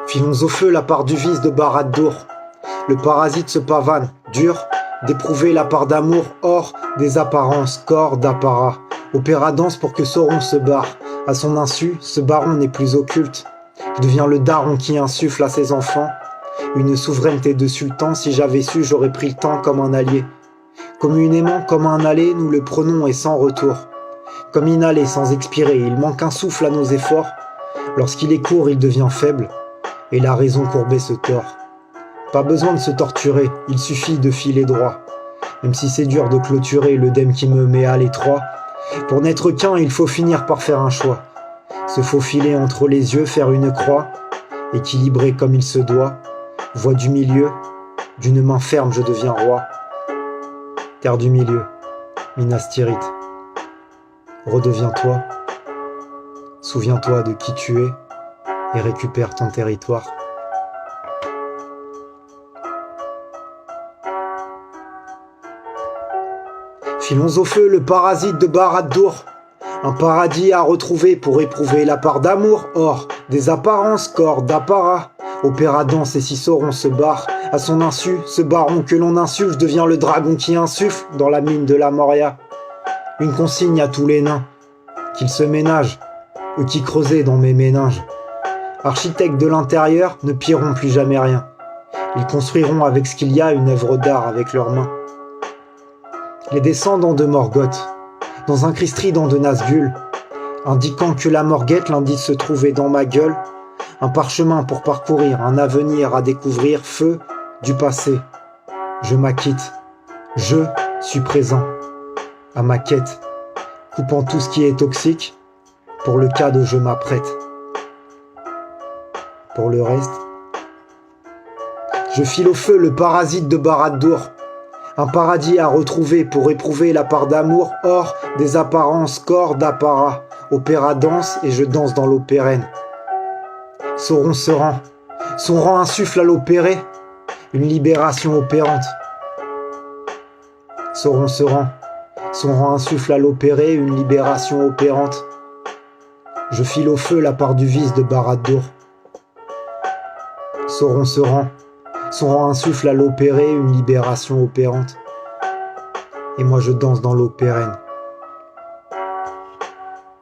Filons au feu la part du vice de Barad-dûr. Le parasite se pavane, dur, d'éprouver la part d'amour, hors des apparences, corps d'apparat. Opéra danse pour que Sauron se barre. À son insu, ce baron n'est plus occulte. Il devient le daron qui insuffle à ses enfants une souveraineté de sultan. Si j'avais su, j'aurais pris le temps comme un allié. Communément, comme un aller, nous le prenons et sans retour. Comme inhaler sans expirer, il manque un souffle à nos efforts. Lorsqu'il est court, il devient faible, et la raison courbée se tord. Pas besoin de se torturer, il suffit de filer droit. Même si c'est dur de clôturer l'œdème qui me met à l'étroit. Pour n'être qu'un, il faut finir par faire un choix. Se faufiler entre les yeux, faire une croix, équilibré comme il se doit. Voix du milieu, d'une main ferme je deviens roi. Terre du milieu, Minas Tirith. Redeviens-toi, souviens-toi de qui tu es et récupère ton territoire. Filons au feu le parasite de Barad-dûr. Un paradis à retrouver pour éprouver la part d'amour, hors des apparences, corps d'apparat. Opéra danse et si Sauron se barre, à son insu, ce baron que l'on insuffle devient le dragon qui insuffle dans la mine de la Moria. Une consigne à tous les nains, qu'ils se ménagent, eux qui creusaient dans mes méninges. Architectes de l'intérieur ne pilleront plus jamais rien. Ils construiront avec ce qu'il y a une œuvre d'art avec leurs mains. Les descendants de Morgoth, dans un cri strident de Nazgûl, indiquant que la morguette l'indice se trouvait dans ma gueule, un parchemin pour parcourir, un avenir à découvrir, feu du passé. Je m'acquitte, je suis présent à ma quête, coupant tout ce qui est toxique, pour le cas où je m'apprête. Pour le reste, je file au feu le parasite de Barad-dûr, un paradis à retrouver pour éprouver la part d'amour, hors des apparences, corps d'apparat. Opéra danse et je danse dans l'eau pérenne. Sauron se rend, son rang insuffle à l'opérer, une libération opérante. Sauron se rend, son rang insuffle à l'opérer, une libération opérante. Je file au feu la part du vice de Barad-dûr. Sauron se rend, son rang insuffle à l'opérer, une libération opérante. Et moi je danse dans l'eau pérenne.